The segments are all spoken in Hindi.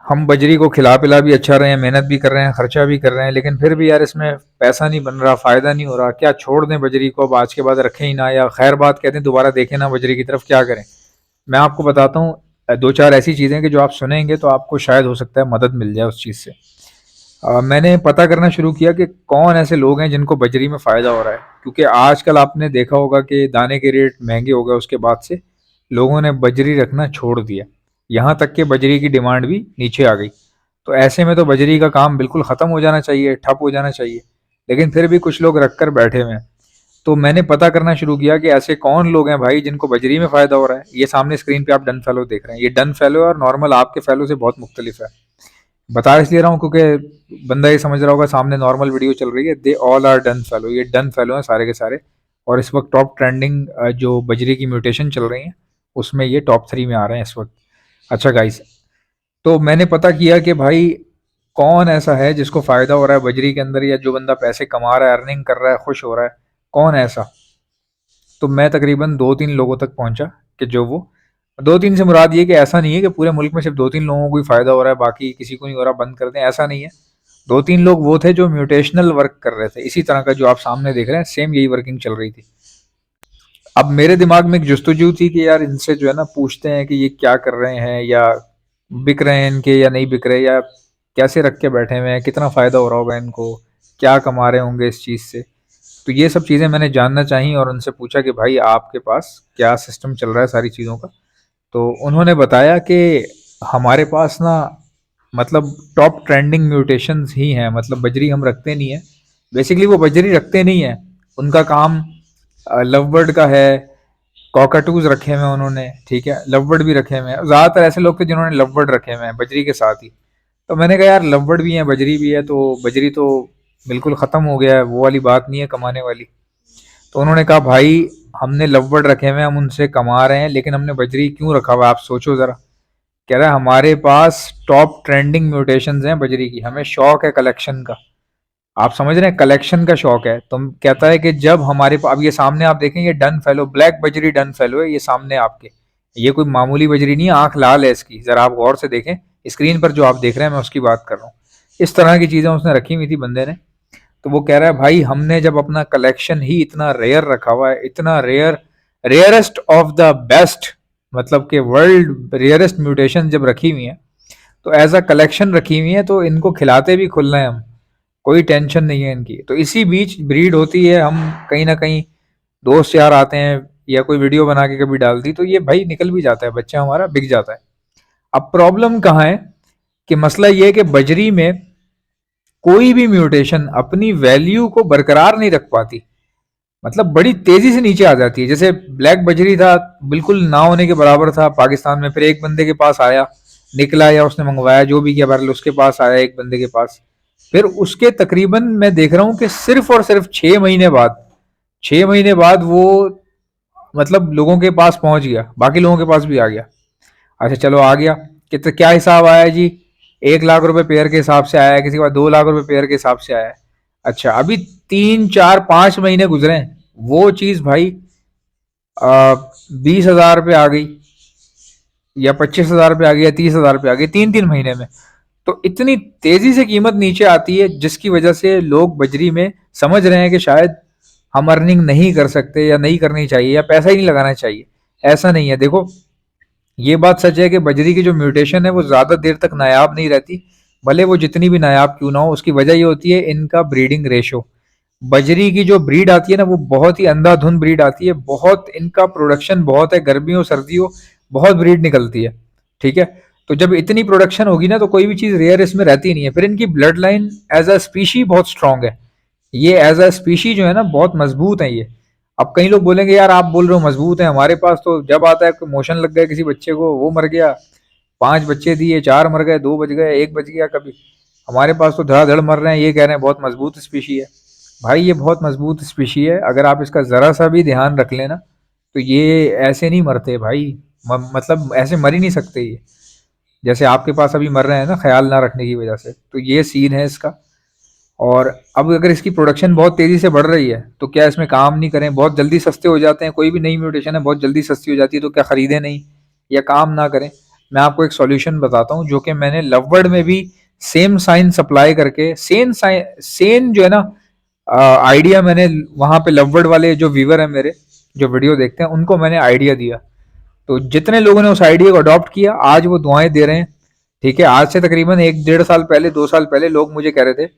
हम बजरी को खिला पिला भी अच्छा रहे हैं, मेहनत भी कर रहे हैं, खर्चा भी कर रहे हैं, लेकिन फिर भी यार इसमें पैसा नहीं बन रहा, फायदा नहीं हो रहा। क्या छोड़ दें बजरी को, अब आज के बाद रखें ही ना, या खैर बात कहते हैं दोबारा देखें ना बजरी की तरफ, क्या करें? मैं आपको बताता हूँ दो चार ऐसी चीजें कि जो आप सुनेंगे तो आपको शायद हो सकता है मदद मिल जाए उस चीज से। मैंने पता करना शुरू किया कि कौन ऐसे लोग हैं जिनको बजरी में फ़ायदा हो रहा है, क्योंकि आजकल आपने देखा होगा कि दाने के रेट महंगे हो गए, उसके बाद से लोगों ने बजरी रखना छोड़ दिया। यहाँ तक कि बजरी की डिमांड भी नीचे आ गई। तो ऐसे में तो बजरी का काम बिल्कुल ख़त्म हो जाना चाहिए, ठप हो जाना चाहिए, लेकिन फिर भी कुछ लोग रख कर बैठे हुए हैं। तो मैंने पता करना शुरू किया कि ऐसे कौन लोग हैं भाई जिनको बजरी में फ़ायदा हो रहा है। ये सामने स्क्रीन पे आप डन फैलो देख रहे हैं, ये डन फैलो और नॉर्मल आपके फैलो से बहुत मुख्तलिफ है। बता इसलिए रहा हूँ क्योंकि बंदा ये समझ रहा होगा सामने नॉर्मल वीडियो चल रही है, they all are done fellow, ये डन फेलो हैं सारे के सारे। और इस वक्त टॉप ट्रेंडिंग जो बजरी की म्यूटेशन चल रही हैं उसमें ये टॉप 3 में आ रहे हैं इस वक्त। अच्छा गाइस, तो मैंने पता किया कि भाई कौन ऐसा है जिसको फ़ायदा हो रहा है बजरी के अंदर, या जो बंदा पैसे कमा रहा है, अर्निंग कर रहा है, खुश हो रहा है, कौन है ऐसा। तो मैं तकरीबन 2-3 लोगों तक पहुंचा कि जो वो 2-3 से मुराद ये कि ऐसा नहीं है कि पूरे मुल्क में सिर्फ 2-3 लोगों को ही फ़ायदा हो रहा है, बाकी किसी को नहीं हो रहा, बंद कर दें, ऐसा नहीं है। 2-3 लोग वो थे जो म्यूटेशनल वर्क कर रहे थे, इसी तरह का जो आप सामने देख रहे हैं, सेम यही वर्किंग चल रही थी। अब मेरे दिमाग में एक जस्तजू थी कि यार इनसे जो है ना पूछते हैं कि ये क्या कर रहे हैं, या बिक रहे हैं इनके या नहीं बिक रहे, या कैसे रख के बैठे हुए हैं, कितना फ़ायदा हो रहा होगा इनको, क्या कमा रहे होंगे इस चीज़ से। तो ये सब चीज़ें मैंने जानना चाही और उनसे पूछा कि भाई आपके पास क्या सिस्टम चल रहा है सारी चीज़ों का। तो उन्होंने बताया कि हमारे पास ना, मतलब टॉप ट्रेंडिंग म्यूटेशंस ही हैं, मतलब बजरी हम रखते नहीं है। बेसिकली वो बजरी रखते नहीं है, उनका काम लव बर्ड का है, कॉकाटूज रखे हुए हैं उन्होंने, ठीक है, लव बर्ड भी रखे हुए हैं। ज़्यादातर ऐसे लोग थे जिन्होंने लव बर्ड रखे हुए हैं बजरी के साथ ही। तो मैंने कहा यार लव बर्ड भी है, बजरी भी है, तो बजरी तो बिल्कुल ख़त्म हो गया है, वो वाली बात नहीं है कमाने वाली। तो उन्होंने कहा भाई हमने लव बर्ड रखे हुए हैं, हम उनसे कमा रहे हैं, लेकिन हमने बजरी क्यों रखा हुआ है आप सोचो ज़रा। कह रहा है हमारे पास टॉप ट्रेंडिंग म्यूटेशंस हैं बजरी की, हमें शौक है कलेक्शन का। आप समझ रहे हैं, कलेक्शन का शौक है। तो कहता है कि जब हमारे पास, अब ये सामने आप देखें, ये डन फेलो ब्लैक बजरी डन फेलो है, ये सामने आपके, ये कोई मामूली बजरी नहीं है, आंख लाल है इसकी, जरा आप गौर से देखें। स्क्रीन पर जो आप देख रहे हैं मैं उसकी बात कर रहा हूँ। इस तरह की चीजें उसने रखी हुई थी बंदे ने। तो वो कह रहा है भाई हमने जब अपना कलेक्शन ही इतना रेयर रखा हुआ है, इतना rare, rarest of the best, मतलब कि वर्ल्ड रेयरेस्ट म्यूटेशन जब रखी हुई है, तो एज अ कलेक्शन रखी हुई है, तो इनको खिलाते भी खुलना है हम, कोई टेंशन नहीं है इनकी। तो इसी बीच ब्रीड होती है, हम कहीं ना कहीं दोस्त यार आते हैं या कोई वीडियो बना के कभी डाल दी, तो ये भाई निकल भी जाता है, बच्चा हमारा बिक जाता है। अब प्रॉब्लम कहाँ है कि मसला ये है कि बजरी में कोई भी म्यूटेशन अपनी वैल्यू को बरकरार नहीं रख पाती, मतलब बड़ी तेजी से नीचे आ जाती है। जैसे ब्लैक बजरी था, बिल्कुल ना होने के बराबर था पाकिस्तान में, फिर एक बंदे के पास आया, निकला या उसने मंगवाया जो भी किया, बहरहाल उसके पास आया एक बंदे के पास, फिर उसके तकरीबन मैं देख रहा हूँ कि सिर्फ और सिर्फ 6 महीने बाद, 6 महीने बाद वो मतलब लोगों के पास पहुंच गया, बाकी लोगों के पास भी आ गया। अच्छा चलो आ गया, कितना क्या हिसाब आया जी, 1 लाख रुपए पेयर के हिसाब से आया है, किसी के पास 2 लाख रुपए पेयर के हिसाब से आया है। अच्छा अभी 3 4 5 महीने गुजरे हैं, वो चीज भाई 20 हजार पे आ गई, या 25 हजार पे आ गई, या 30 हजार पे आ गई 3 3 महीने में। तो इतनी तेजी से कीमत नीचे आती है जिसकी वजह से लोग बजरी में समझ रहे हैं कि शायद हम अर्निंग नहीं कर सकते, या नहीं करनी चाहिए, या पैसा ही नहीं लगाना चाहिए। ऐसा नहीं है, देखो ये बात सच है कि बजरी की जो म्यूटेशन है वो ज़्यादा देर तक नायाब नहीं रहती, भले वो जितनी भी नायाब क्यों ना हो। उसकी वजह ये होती है इनका ब्रीडिंग रेशो। बजरी की जो ब्रीड आती है ना वो बहुत ही अंधाधुंध ब्रीड आती है, बहुत इनका प्रोडक्शन बहुत है, गर्मियों सर्दियों बहुत ब्रीड निकलती है, ठीक है। तो जब इतनी प्रोडक्शन होगी ना तो कोई भी चीज़ रेयर इसमें रहती नहीं है। फिर इनकी blood line as a species बहुत स्ट्रांग है, ये एज अ स्पीशी जो है ना बहुत मजबूत है ये। अब कई लोग बोलेंगे यार आप बोल रहे हो मजबूत है, हमारे पास तो जब आता है मोशन लग गया किसी बच्चे को वो मर गया, 5 बच्चे दिए 4 मर गए, 2 बच गए, एक बच गया कभी, हमारे पास तो धड़ाधड़ मर रहे हैं, ये कह रहे हैं बहुत मजबूत स्पीशी है। भाई ये बहुत मजबूत स्पीशी है, अगर आप इसका जरा सा भी ध्यान रख लेना तो ये ऐसे नहीं मरते भाई, मतलब ऐसे मर ही नहीं सकते ये, जैसे आपके पास अभी मर रहे हैं ना ख्याल ना रखने की वजह से। तो ये सीन है इसका। और अब अगर इसकी प्रोडक्शन बहुत तेजी से बढ़ रही है तो क्या इसमें काम नहीं करें, बहुत जल्दी सस्ते हो जाते हैं, कोई भी नई म्यूटेशन है बहुत जल्दी सस्ती हो जाती है, तो क्या खरीदें नहीं या काम ना करें? मैं आपको एक सॉल्यूशन बताता हूँ जो कि मैंने लववर्ड में भी सेम साइन सप्लाई करके सेम जो है ना आइडिया मैंने वहां पे लववर्ड वाले जो व्यूअर है मेरे जो वीडियो देखते हैं उनको मैंने आइडिया दिया। तो जितने लोगों ने उस आइडिया को अडॉप्ट किया आज वो दुआएं दे रहे हैं। ठीक है, आज से तकरीबन 1 डेढ़ साल पहले 2 साल पहले लोग मुझे कह रहे थे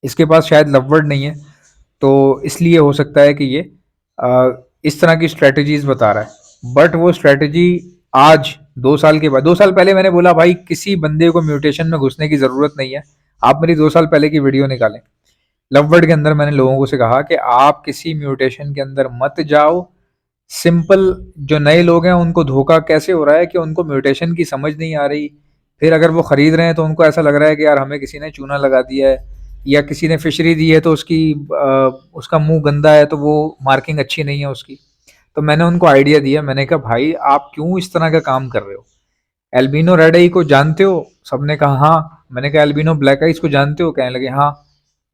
इसके पास शायद लववर्ड नहीं है, तो इसलिए हो सकता है कि ये इस तरह की स्ट्रेटजीज बता रहा है। बट वो स्ट्रेटजी आज 2 साल के बाद, 2 साल पहले मैंने बोला भाई किसी बंदे को म्यूटेशन में घुसने की जरूरत नहीं है, आप मेरी 2 साल पहले की वीडियो निकालें। लववर्ड के अंदर मैंने लोगों को से कहा कि आप किसी म्यूटेशन के अंदर मत जाओ। सिंपल जो नए लोग हैं उनको धोखा कैसे हो रहा है कि उनको म्यूटेशन की समझ नहीं आ रही, फिर अगर वो खरीद रहे हैं तो उनको ऐसा लग रहा है कि यार हमें किसी ने चूना लगा दिया है या किसी ने फिशरी दी है तो उसका मुंह गंदा है तो वो मार्किंग अच्छी नहीं है उसकी। तो मैंने उनको आइडिया दिया, मैंने कहा भाई आप क्यों इस तरह का काम कर रहे हो? एल्बिनो रेड आई को जानते हो? सबने कहा हाँ। मैंने कहा एल्बिनो ब्लैक आइज को जानते हो? कहने लगे हाँ।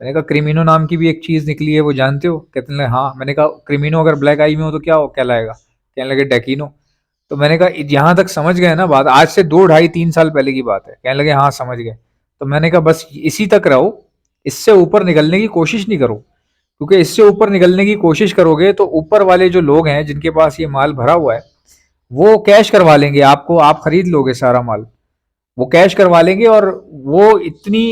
मैंने कहा क्रिमिनो नाम की भी एक चीज निकली है वो जानते हो? कहते लगे हाँ। मैंने कहा क्रिमिनो अगर ब्लैक आई में हो तो क्या हो कहलाएगा? कहने लगे डेकिनो। तो मैंने कहा यहाँ तक समझ गए ना बात? आज से 2 ढाई 3 साल पहले की बात है। कहने लगे हाँ समझ गए। तो मैंने कहा बस इसी तक रहो, इससे ऊपर निकलने की कोशिश नहीं करो, क्योंकि इससे ऊपर निकलने की कोशिश करोगे तो ऊपर वाले जो लोग हैं जिनके पास ये माल भरा हुआ है वो कैश करवा लेंगे आपको, आप खरीद लोगे सारा माल, वो कैश करवा लेंगे। और वो इतनी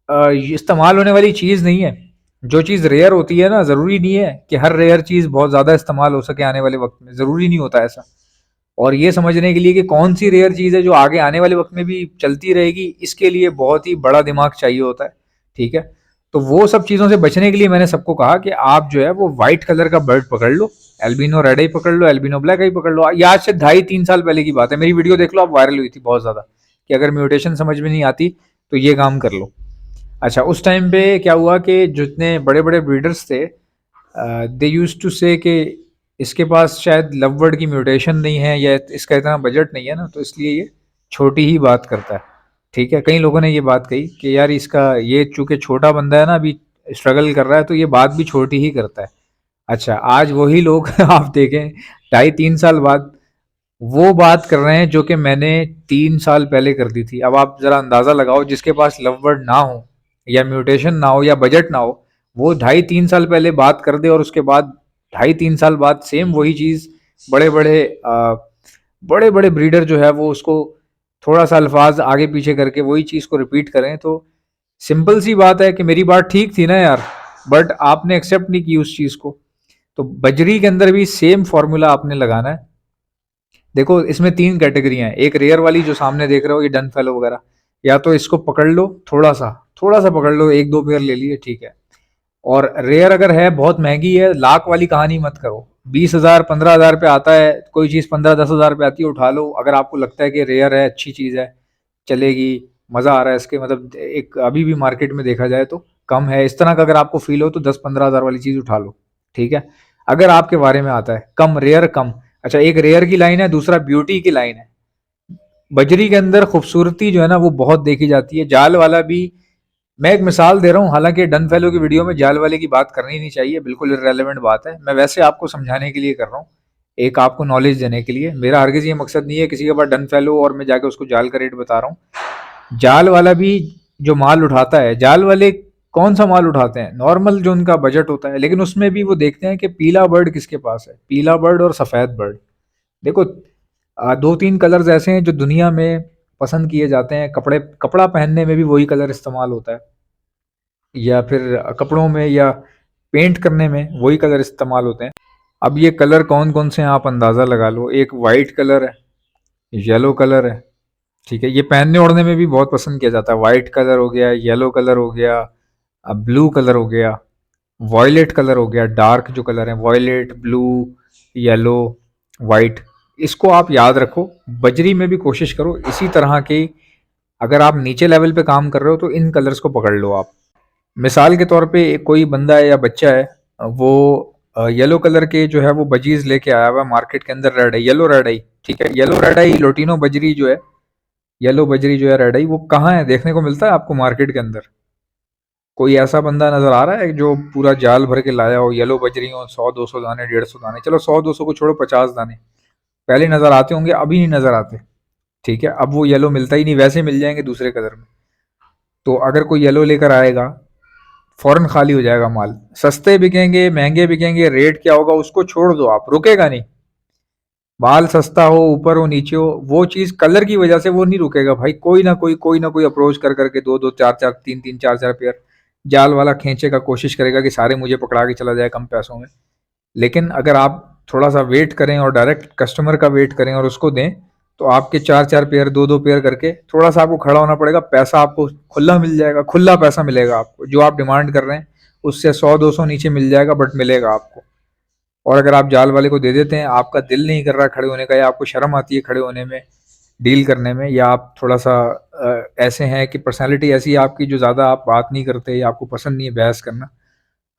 इस्तेमाल होने वाली चीज नहीं है। जो चीज रेयर होती है ना, जरूरी नहीं है कि हर रेयर चीज बहुत ज्यादा इस्तेमाल हो सके आने वाले वक्त में, जरूरी नहीं होता ऐसा। और ये समझने के लिए कि कौन सी रेयर चीज है जो आगे आने वाले वक्त में भी चलती रहेगी, इसके लिए बहुत ही बड़ा दिमाग चाहिए होता है। ठीक है, तो वो सब चीजों से बचने के लिए मैंने सबको कहा कि आप जो है वो व्हाइट कलर का बर्ड पकड़ लो, एल्बिनो रेड आई पकड़ लो, एल्बिनो ब्लैक आई पकड़ लो। ये आज से 2.5 3 साल पहले की बात है, मेरी वीडियो देख लो आप, वायरल हुई थी बहुत ज्यादा कि अगर म्यूटेशन समझ में नहीं आती तो ये काम कर लो। अच्छा, उस टाइम पे क्या हुआ कि जितने बड़े बड़े ब्रीडर्स थे दे यूज टू से कि इसके पास शायद लववर्ड की म्यूटेशन नहीं है या इसका इतना बजट नहीं है ना, तो इसलिए ये छोटी ही बात करता है। ठीक है, कई लोगों ने ये बात कही कि यार इसका ये चूंकि छोटा बंदा है ना, अभी स्ट्रगल कर रहा है, तो ये बात भी छोटी ही करता है। अच्छा, आज वही लोग आप देखें 2.5 3 साल बाद वो बात कर रहे हैं जो कि मैंने 3 साल पहले कर दी थी। अब आप जरा अंदाजा लगाओ, जिसके पास लववर्ड ना हो या म्यूटेशन ना हो या बजट ना हो, वो 2.5 3 साल पहले बात कर दे और उसके बाद 2.5 3 साल बाद सेम वही चीज बड़े बड़े बड़े बड़े ब्रीडर जो है वो उसको थोड़ा सा अल्फाज आगे पीछे करके वही चीज को रिपीट करें। तो सिंपल सी बात है कि मेरी बात ठीक थी ना यार, बट आपने एक्सेप्ट नहीं की उस चीज को। तो बजरी के अंदर भी सेम फॉर्मूला आपने लगाना है। देखो इसमें 3 कैटेगरियां हैं। एक रेयर वाली जो सामने देख रहे हो, ये डन फेलो वगैरह, या तो इसको पकड़ लो, थोड़ा सा पकड़ लो, 1 2 पेयर ले लिए ठीक है। और रेयर अगर है, बहुत महंगी है, लाख वाली कहानी मत करो। 20,000 15,000 पे आता है कोई चीज, 15 10 हज़ार पे आती है, उठा लो। अगर आपको लगता है कि रेयर है, अच्छी चीज है, चलेगी, मजा आ रहा है इसके, मतलब एक अभी भी मार्केट में देखा जाए तो कम है, इस तरह का अगर आपको फील हो तो 10 15 हज़ार वाली चीज उठा लो। ठीक है, अगर आपके बारे में आता है कम रेयर कम। अच्छा, एक रेयर की लाइन है, दूसरा ब्यूटी की लाइन है। बजरी के अंदर खूबसूरती जो है ना वो बहुत देखी जाती है। जाल वाला भी, मैं एक मिसाल दे रहा हूँ, हालांकि डन फेलो की वीडियो में जाल वाले की बात करनी नहीं चाहिए, बिल्कुल इररेलेवेंट बात है, मैं वैसे आपको समझाने के लिए कर रहा हूँ, एक आपको नॉलेज देने के लिए। मेरा हरगिज ये मकसद नहीं है किसी के पास डन फेलो और मैं जाके उसको जाल का रेट बता रहा हूँ। जाल वाला भी जो माल उठाता है, जाल वाले कौन सा माल उठाते हैं? नॉर्मल जो उनका बजट होता है, लेकिन उसमें भी वो देखते हैं कि पीला बर्ड किसके पास है, पीला बर्ड और सफ़ेद बर्ड। देखो 2 3 कलर्स ऐसे हैं जो दुनिया में पसंद किए जाते हैं, कपड़ा पहनने में भी वही कलर इस्तेमाल होता है, या फिर कपड़ों में या पेंट करने में वही कलर इस्तेमाल होते हैं। अब ये कलर कौन कौन से हैं आप अंदाज़ा लगा लो। एक वाइट कलर है, येलो कलर है, ठीक है, ये पहनने ओढ़ने में भी बहुत पसंद किया जाता है। वाइट कलर हो गया, येलो कलर हो गया, अब ब्लू कलर हो गया, वॉयलेट कलर हो गया, डार्क जो कलर है वॉयलेट, ब्लू, येलो, वाइट, इसको आप याद रखो। बजरी में भी कोशिश करो इसी तरह की, अगर आप नीचे लेवल पे काम कर रहे हो तो इन कलर्स को पकड़ लो आप। मिसाल के तौर पे कोई बंदा है या बच्चा है, वो येलो कलर के जो है वो बजीज लेके आया हुआ मार्केट के अंदर, रेड है, येलो रेड आई, ठीक है, येलो रेड आई लोटिनो बजरी जो है, येलो बजरी जो है रेड आई, वो कहाँ है देखने को मिलता है आपको मार्केट के अंदर? कोई ऐसा बंदा नजर आ रहा है जो पूरा जाल भर के लाया हो, येलो बजरी हो, 100 200 दाने, 150 दाने, चलो 100 200 को छोड़ो, 50 दाने पहले नजर आते होंगे, अभी नहीं नजर आते। ठीक है, अब वो येलो मिलता ही नहीं, वैसे मिल जाएंगे दूसरे कलर में। तो अगर कोई येलो लेकर आएगा, फौरन खाली हो जाएगा माल। सस्ते बिकेंगे महंगे बिकेंगे, रेट क्या होगा उसको छोड़ दो, आप रुकेगा नहीं। माल सस्ता हो, ऊपर हो नीचे हो, वो चीज कलर की वजह से वो नहीं रुकेगा भाई। कोई ना कोई अप्रोच कर करके दो दो चार चार तीन तीन चार चार पेयर जाल वाला खींचेगा, कोशिश करेगा कि सारे मुझे पकड़ा के चला जाए कम पैसों में। लेकिन अगर आप थोड़ा सा वेट करें और डायरेक्ट कस्टमर का वेट करें और उसको दें, तो आपके चार चार पेयर दो दो पेयर करके थोड़ा सा आपको खड़ा होना पड़ेगा, पैसा आपको खुला मिल जाएगा, खुला पैसा मिलेगा आपको। जो आप डिमांड कर रहे हैं उससे 100 200 नीचे मिल जाएगा, बट मिलेगा आपको। और अगर आप जाल वाले को दे देते हैं, आपका दिल नहीं कर रहा खड़े होने का, या आपको शर्म आती है खड़े होने में, डील करने में, या आप थोड़ा सा ऐसे हैं कि पर्सनैलिटी ऐसी है आपकी जो ज़्यादा आप बात नहीं करते, या आपको पसंद नहीं है बहस करना,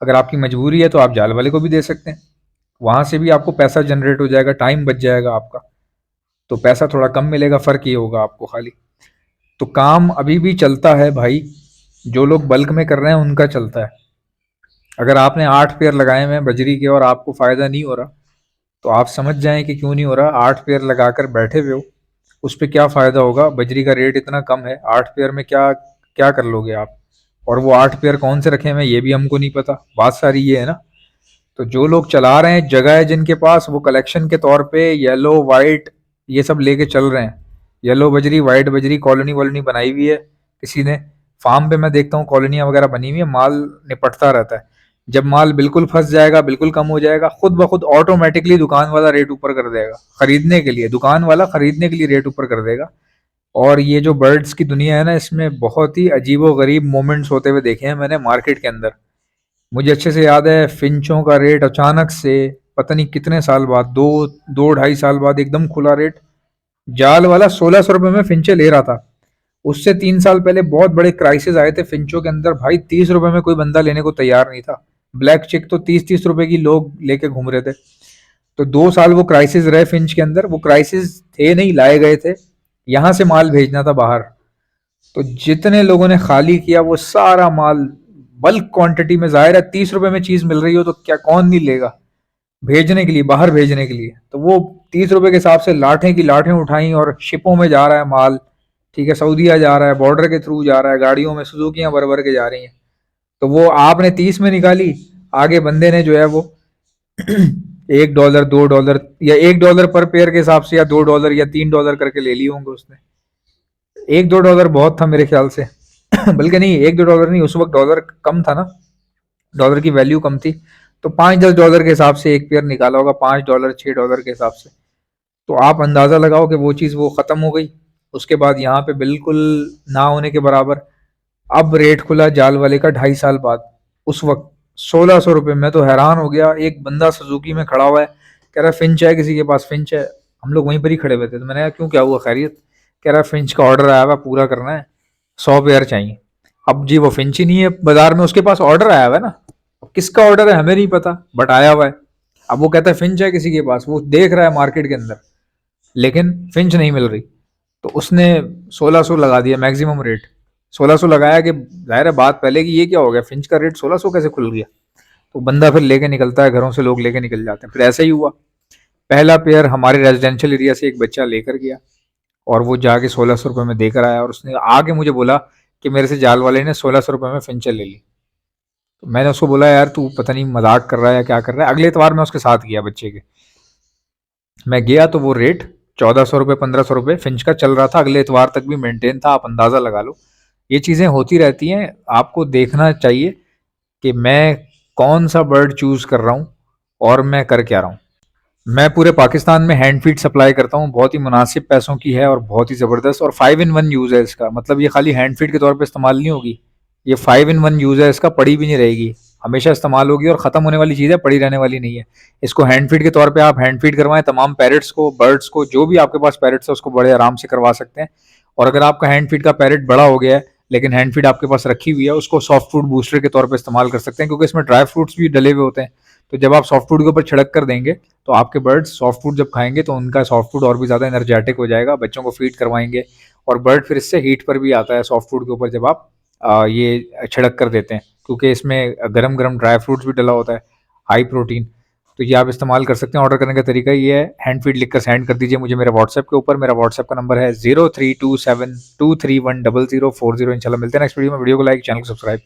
अगर आपकी मजबूरी है तो आप जाल वाले को भी दे सकते हैं। वहाँ से भी आपको पैसा जनरेट हो जाएगा, टाइम बच जाएगा आपका, तो पैसा थोड़ा कम मिलेगा, फ़र्क ये होगा आपको खाली। तो काम अभी भी चलता है भाई, जो लोग बल्क में कर रहे हैं उनका चलता है। अगर आपने 8 पेयर लगाए हुए हैं बजरी के और आपको फ़ायदा नहीं हो रहा, तो आप समझ जाएं कि क्यों नहीं हो रहा। 8 पेयर लगाकर बैठे हुए हो, उस पर क्या फ़ायदा होगा? बजरी का रेट इतना कम है, 8 पेयर में क्या क्या कर लोगे आप? और वो 8 पेयर कौन से रखे हुए हैं ये भी हमको नहीं पता, बात सारी ये है ना। तो जो लोग चला रहे हैं, जगह है जिनके पास, वो कलेक्शन के तौर पे येलो वाइट ये सब लेके चल रहे हैं। येलो बजरी, वाइट बजरी, कॉलोनी वॉलोनी बनाई हुई है किसी ने। फार्म पे मैं देखता हूँ कॉलोनियाँ वगैरह बनी हुई है, माल निपटता रहता है। जब माल बिल्कुल फंस जाएगा, बिल्कुल कम हो जाएगा, खुद ब खुद ऑटोमेटिकली दुकान वाला रेट ऊपर कर देगा। खरीदने के लिए दुकान वाला खरीदने के लिए रेट ऊपर कर देगा। और ये जो बर्ड्स की दुनिया है ना, इसमें बहुत ही अजीबो गरीब मोमेंट्स होते हुए देखे हैं मैंने मार्केट के अंदर। मुझे अच्छे से याद है, फिंचों का रेट अचानक से, पता नहीं कितने साल बाद, दो दो ढाई साल बाद एकदम खुला रेट। जाल वाला 1600 रुपये में फिंचे ले रहा था। उससे 3 साल पहले बहुत बड़े क्राइसिस आए थे फिंचों के अंदर भाई, 30 रुपए में कोई बंदा लेने को तैयार नहीं था। ब्लैक चिक तो 30-30 रुपए की लोग लेके घूम रहे थे। तो 2 साल वो क्राइसिस रहे फिंच के अंदर। वो क्राइसिस थे नहीं, लाए गए थे, यहाँ से माल भेजना था बाहर। तो जितने लोगों ने खाली किया वो सारा माल बल्क क्वांटिटी में, जाहिर है 30 रुपए में चीज मिल रही हो तो क्या कौन नहीं लेगा भेजने के लिए, बाहर भेजने के लिए। तो वो 30 रुपए के हिसाब से लाठें की लाठें उठाई और शिपों में जा रहा है माल। ठीक है, सऊदीया जा रहा है, बॉर्डर के थ्रू जा रहा है, गाड़ियों में सुजुकियां भर भर के जा रही हैं। तो वो आपने 30 में निकाली, आगे बंदे ने जो है वो $1 $2 या $1 पर पेयर के हिसाब से, या $2 या $3 करके ले लिए होंगे उसने। $1 2 बहुत था मेरे ख्याल से। बल्कि नहीं, $1 2 नहीं, उस वक्त डॉलर कम था ना, डॉलर की वैल्यू कम थी। तो $5-10 के हिसाब से एक पेयर निकाला होगा, $5 $6 के हिसाब से। तो आप अंदाजा लगाओ कि वो चीज़ वो ख़त्म हो गई। उसके बाद यहाँ पे बिल्कुल ना होने के बराबर। अब रेट खुला जाल वाले का 2.5 साल बाद, उस वक्त 1600 रुपये। मैं तो हैरान हो गया। एक बंदा सुजुकी में खड़ा हुआ है, कह रहा है फिंच है किसी के पास, फिंच है। हम लोग वहीं पर ही खड़े हुए थे, तो मैंने कहा क्यों, क्या हुआ, खैरियत? कह रहा है फिंच का ऑर्डर आया हुआ, पूरा करना है, 100 पेयर चाहिए। अब जी वो फिंच ही नहीं है बाजार में, उसके पास ऑर्डर आया हुआ है ना। अब किसका ऑर्डर है हमें नहीं पता, बट आया हुआ है। अब वो कहता है फिंच है किसी के पास, वो देख रहा है मार्केट के अंदर, लेकिन फिंच नहीं मिल रही। तो उसने 1600 लगा दिया मैक्सिमम रेट। 1600 लगाया कि जाहिर है बात पहले की, ये क्या हो गया, फिंच का रेट 1600 कैसे खुल गया? तो बंदा फिर लेके निकलता है, घरों से लोग लेके निकल जाते हैं। फिर ऐसा ही हुआ, पहला पेयर हमारे रेजिडेंशियल एरिया से एक बच्चा लेकर गया, और वो जाके 1600 रुपये में देकर आया, और उसने आके मुझे बोला कि मेरे से जाल वाले ने 1600 रुपये में फिंचर ले ली। तो मैंने उसको बोला यार तू पता नहीं मजाक कर रहा है या क्या कर रहा है। अगले एतवार मैं उसके साथ गया बच्चे के, मैं गया तो वो रेट 1400 रुपये 1500 रुपये फिंच का चल रहा था। अगले एतवार तक भी मेंटेन था, आप अंदाज़ा लगा लो। ये चीज़ें होती रहती हैं, आपको देखना चाहिए कि मैं कौन सा बर्ड चूज़ कर रहा हूँ और मैं कर क्या रहा हूँ। मैं पूरे पाकिस्तान में हैंड फीड सप्लाई करता हूँ, बहुत ही मुनासिब पैसों की है और बहुत ही ज़बरदस्त, और 5 in 1 यूज़ है इसका। मतलब ये खाली हैंड फीड के तौर पे इस्तेमाल नहीं होगी, ये 5 in 1 यूज़ है इसका, पड़ी भी नहीं रहेगी, हमेशा इस्तेमाल होगी, और ख़त्म होने वाली चीज़ है, पड़ी रहने वाली नहीं है। इसको हैंड फीड के तौर पे आप हैंड फीड करवाएं तमाम पैरट्स को, बर्ड्स को, जो भी आपके पास पैरट्स है उसको बड़े आराम से करवा सकते हैं। और अगर आपका हैंड फीड का पैरट बड़ा हो गया है लेकिन हैंड फीड आपके पास रखी हुई है, उसको सॉफ्ट फूड बूस्टर के तौर पर इस्तेमाल कर सकते हैं, क्योंकि इसमें ड्राई फ्रूट्स भी डले हुए होते हैं। तो जब आप सॉफ्ट फूड के ऊपर छिड़क कर देंगे, तो आपके बर्ड्स सॉफ्ट फूड जब खाएंगे तो उनका सॉफ्ट फूड और भी ज़्यादा एनर्जेटिक हो जाएगा, बच्चों को फीड करवाएंगे। और बर्ड फिर इससे हीट पर भी आता है सॉफ्ट फूड के ऊपर जब आप ये छिड़क कर देते हैं, क्योंकि इसमें गरम गरम ड्राई फ्रूट्स भी डला होता है, हाई प्रोटीन। तो ये आप इस्तेमाल कर सकते हैं। ऑर्डर करने का तरीका ये है, हैंड फीड लिखकर सेंड कर दीजिए मुझे मेरे व्हाट्सएप के ऊपर। मेरा व्हाट्सएप का नंबर है 0327231004। इंशाल्लाह मिलते हैं नेक्स्ट वीडियो में। वीडियो को लाइक, चैनल को सब्सक्राइब।